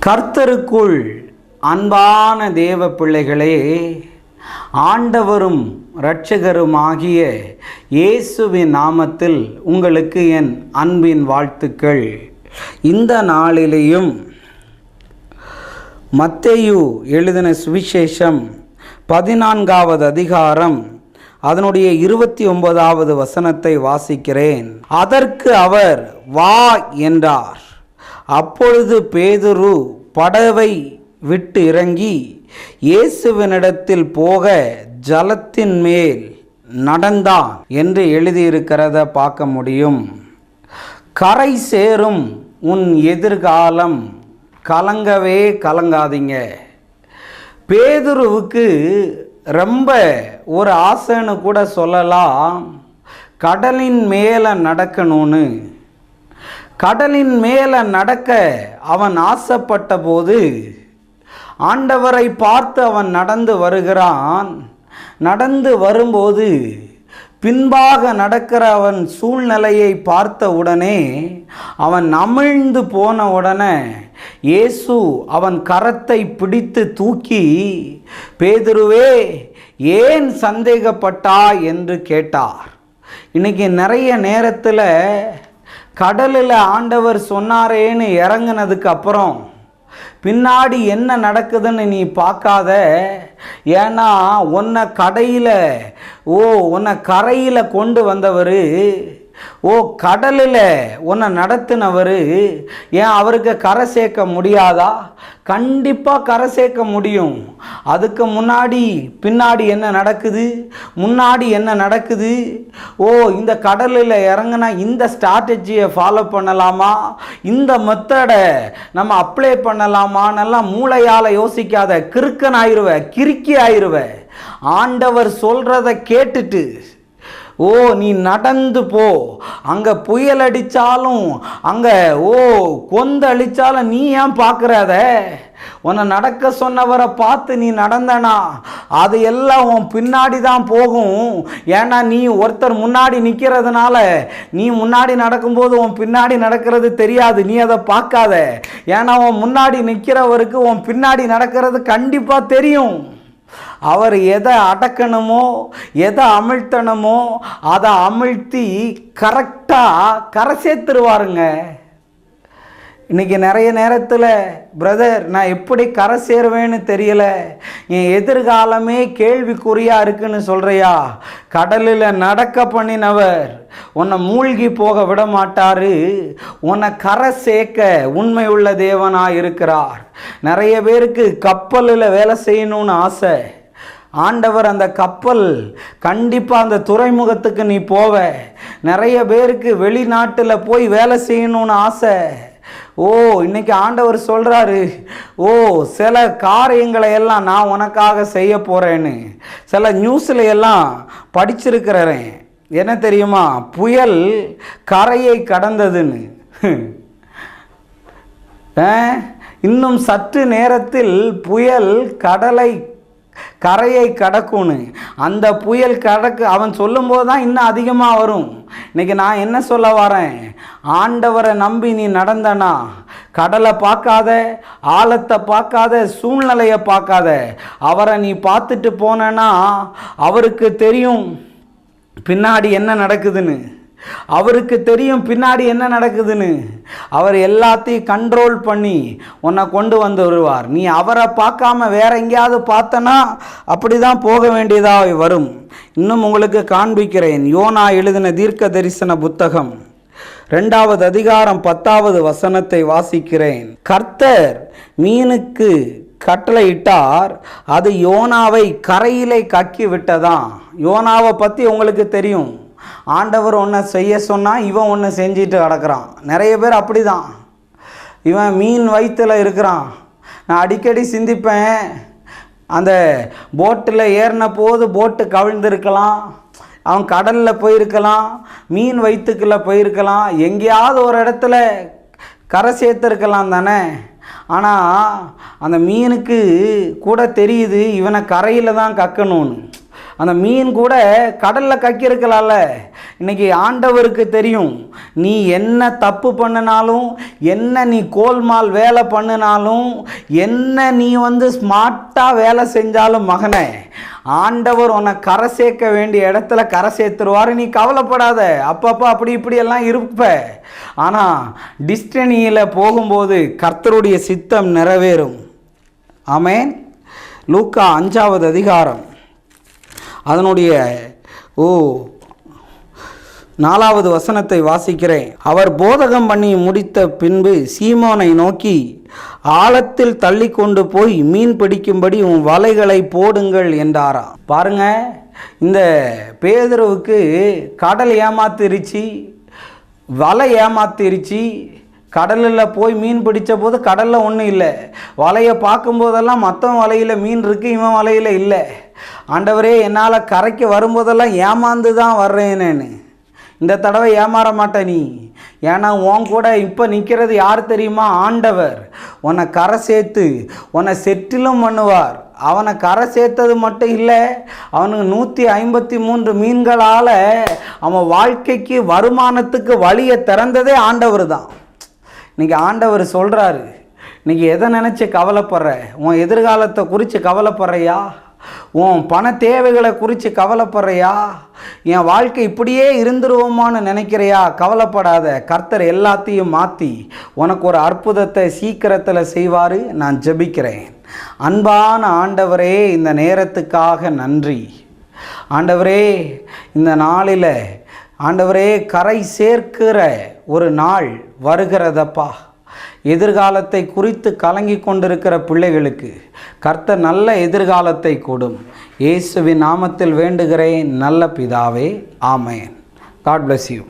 கர்த்தருக்குள் அன்பான தேவ பிள்ளைகளே, ஆண்டவரும் இரட்சகருமாகிய இயேசுவின் நாமத்தில் உங்களுக்கு என் அன்பின் வாழ்த்துக்கள். இந்த நாளிலேயும் மத்தேயு எழுதின சுவிசேஷம் 14வது அதிகாரம் அதனுடைய 29வது வசனத்தை வாசிக்கிறேன். அதற்கு அவர் வா என்றார். அப்பொழுது பேதுரு படவை விட்டு இறங்கி இயேசுவினிடத்தில் போக ஜலத்தின் மேல் நடந்தான் என்று எழுதியிருக்கிறத பார்க்க முடியும். கரை சேரும் உன் எதிர்காலம், கலங்கவே கலங்காதீங்க. பேதுருவுக்கு ரொம்ப ஒரு ஆசைன்னு கூட சொல்லலாம். கடலின் மேலே நடக்கணும்னு. கடலின் மேலே நடக்க அவன் ஆசைப்பட்ட போது ஆண்டவரை பார்த்து அவன் நடந்து வருகிறான். நடந்து வரும்போது பின்பாக நடக்கிற அவன் சூழ்நிலையை பார்த்த உடனே அவன் அமிழ்ந்து போன உடனே இயேசு அவன் கரத்தை பிடித்து தூக்கி, பேதுருவே ஏன் சந்தேகப்பட்டாய் என்று கேட்டார். இன்னைக்கு நிறைய நேரத்தில் கடலில் ஆண்டவர் சொன்னாரேன்னு இறங்கினதுக்கு அப்புறம் பின்னாடி என்ன நடக்குதுன்னு நீ பார்க்காத. ஏன்னா உன்னை கரையில் கொண்டு வந்தவர், கடலில் உன்னை நடத்தினவர், ஏன் அவருக்கு கரை சேர்க்க முடியாதா? கண்டிப்பாக கரை சேர்க்க முடியும். அதுக்கு பின்னாடி என்ன நடக்குது, முன்னாடி என்ன நடக்குது? இந்த கடலில் இறங்கினா இந்த ஸ்ட்ராட்டஜியை ஃபாலோ பண்ணலாமா, இந்த மெத்தடை நம்ம அப்ளை பண்ணலாமான்னெல்லாம் மூளையால் யோசிக்காத. கிறுக்கன் ஆயிடுவ, கிறுக்கி ஆயிடுவ. ஆண்டவர் சொல்கிறத கேட்டுட்டு நீ நடந்து போ. அங்கே புயல் அடித்தாலும், அங்கே கொந்தளிச்சாலும் நீ ஏன் பார்க்குறத? உன்னை நடக்க சொன்னவரை பார்த்து நீ நடந்தனா அது எல்லாம் உன் பின்னாடி தான் போகும். ஏன்னா நீ ஒருத்தர் முன்னாடி நிற்கிறதுனால நீ முன்னாடி நடக்கும்போது உன் பின்னாடி நடக்கிறது தெரியாது. நீ அதை பார்க்காத. ஏன்னா உன் முன்னாடி நிற்கிறவருக்கு உன் பின்னாடி நடக்கிறது கண்டிப்பாக தெரியும். அவர் எதை அடக்கணுமோ, எதை அமிழ்த்தணுமோ அதை அமிழ்த்தி கரெக்டாக கரை சேர்த்துருவாருங்க. இன்றைக்கி நிறைய நேரத்தில் பிரதர் நான் எப்படி கரை சேருவேன்னு தெரியல, என் எதிர்காலமே கேள்விக்குறியாக இருக்குன்னு சொல்கிறியா? கடலில் நடக்க பண்ணினவர் உன்னை மூழ்கி போக விட மாட்டார். உன்னை கரை சேர்க்க உண்மை உள்ள தேவனாக இருக்கிறார். நிறைய பேருக்கு கப்பலில் வேலை செய்யணும்னு ஆசை. ஆண்டவர் அந்த கப்பல் கண்டிப்பாக அந்த துறைமுகத்துக்கு நீ போவ. நிறைய பேருக்கு வெளிநாட்டில் போய் வேலை செய்யணும்னு ஆசை. இன்னைக்கு ஆண்டவர் சொல்கிறாரு, சில காரியங்களை எல்லாம் நான் உனக்காக செய்ய போகிறேன்னு. சில நியூஸில் எல்லாம் படிச்சிருக்கிறேன். என்ன தெரியுமா? புயல் கரையை கடந்ததுன்னு. இன்னும் சற்று நேரத்தில் புயல் கரையை கடக்கும்னு. அந்த புயல் அவன் சொல்லும்போது தான் இன்னும் அதிகமாக வரும். இன்னைக்கு நான் என்ன சொல்ல வரேன்? ஆண்டவரை நம்பி நீ நடந்தனா கடலை பார்க்காத, ஆழத்தை பார்க்காத, சூழ்நிலையை பார்க்காத. அவரை நீ பார்த்துட்டு போனனா அவருக்கு தெரியும் பின்னாடி என்ன நடக்குதுன்னு. அவருக்கு தெரியும் பின்னாடி என்ன நடக்குதுன்னு. அவர் எல்லாத்தையும் கண்ட்ரோல் பண்ணி உன்னை கொண்டு வந்து வருவார். நீ அவரை பார்க்காம வேற எங்கேயாவது பார்த்தனா அப்படி தான் போக வேண்டியதாக வரும். இன்னும் உங்களுக்கு காண்பிக்கிறேன். யோனா எழுதின தீர்க்க தரிசன புத்தகம் 2வது அதிகாரம் 10வது வசனத்தை வாசிக்கிறேன். கர்த்தர் மீனுக்கு கட்டளையிட்டார், அது யோனாவை கரையிலே கக்கி விட்டதாம். யோனாவை பற்றி உங்களுக்கு தெரியும். ஆண்டவர் ஒன்றை செய்ய சொன்னால் இவன் ஒன்று செஞ்சிட்டு கிடக்கிறான். நிறைய பேர் அப்படி தான். இவன் மீன் வயிற்றில் இருக்கிறான். நான் அடிக்கடி சிந்திப்பேன், அந்த போட்டில் ஏறின போது போட்டு கவிழ்ந்திருக்கலாம், அவன் கடலில் போயிருக்கலாம், மீன் வயிற்றுக்குள்ளே போயிருக்கலாம், எங்கேயாவது ஒரு இடத்துல கரை சேர்த்துருக்கலாம் தானே. ஆனால் அந்த மீனுக்கு கூட தெரியுது இவனை கரையில் தான் கக்கணும்னு. அந்த மீன் கூட கடலில் கக்கியிருக்கலாம்ல. இன்னைக்கு ஆண்டவருக்கு தெரியும், நீ என்ன தப்பு பண்ணினாலும், என்ன நீ கோல்மால் வேலை பண்ணினாலும், என்ன நீ ஸ்மார்ட்டாக வேலை செஞ்சாலும் மகனே, ஆண்டவர் உன்னை கரை சேர்க்க வேண்டிய இடத்துல கரை சேர்த்துருவார். நீ கவலைப்படாத. அப்பப்போ அப்படி இப்படியெல்லாம் இருப்ப. ஆனால் டிஸ்டனியில் போகும்போது கர்த்தருடைய சித்தம் நிறைவேறும். ஆமென். லூக்கா 5வது அதிகாரம் அதனுடைய 4வது வசனத்தை வாசிக்கிறேன். அவர் போதகம் பண்ணி முடித்த பின்பு சீமோனை நோக்கி, ஆழத்தில் தள்ளி கொண்டு போய் மீன் பிடிக்கும்படி உன் வலைகளை போடுங்கள் என்றாராம். பாருங்க, இந்த பேதுருவுக்கு கடல் ஏமாத்திருச்சு, வலை ஏமாத்திருச்சு. கடலில் போய் மீன் பிடித்த போது கடலில் ஒன்றும் இல்லை. வலையை பார்க்கும்போதெல்லாம் மற்றவன் வலையில் மீன் இருக்குது, இவன் வலையில் இல்லை. ஆண்டவரே, என்னால் கரைக்கு வரும்போதெல்லாம் ஏமாந்து தான் வர்றேன்னு. இந்த தடவை ஏமாற மாட்டே நீ. ஏன்னா உன் கூட இப்போ நிற்கிறது யார் தெரியுமா? ஆண்டவர். உன்னை கரை சேர்த்து உன்னை செட்டிலும் பண்ணுவார். அவனை கரை சேர்த்தது மட்டும் இல்லை, அவனுக்கு 153 மீன்களால் அவன் வாழ்க்கைக்கு வருமானத்துக்கு வழியை திறந்ததே ஆண்டவர் தான். இன்றைக்கி ஆண்டவர் சொல்கிறாரு, இன்றைக்கி எதை நினச்சி கவலைப்படுற? உன் எதிர்காலத்தை குறித்து கவலைப்படுறியா? உன் பண தேவைகளை குறித்து கவலைப்படுறியா? என் வாழ்க்கை இப்படியே இருந்துருவோமான்னு நினைக்கிறியா? கவலைப்படாத. கர்த்தர் எல்லாத்தையும் மாற்றி உனக்கு ஒரு அற்புதத்தை சீக்கிரத்தில் செய்வார். நான் ஜெபிக்கிறேன். அன்பான ஆண்டவரே, இந்த நேரத்துக்காக நன்றி. ஆண்டவரே, இந்த நாளில் ஆண்டவரே கரை சேர்க்கிற ஒரு நாள் வருகிறதப்பா. எதிர்காலத்தை குறித்து கலங்கி கொண்டிருக்கிற பிள்ளைகளுக்கு கர்த்தர் நல்ல எதிர்காலத்தை கொடும். இயேசுவின் நாமத்தில் வேண்டுகிறேன் நல்ல பிதாவே. ஆமென். God bless you.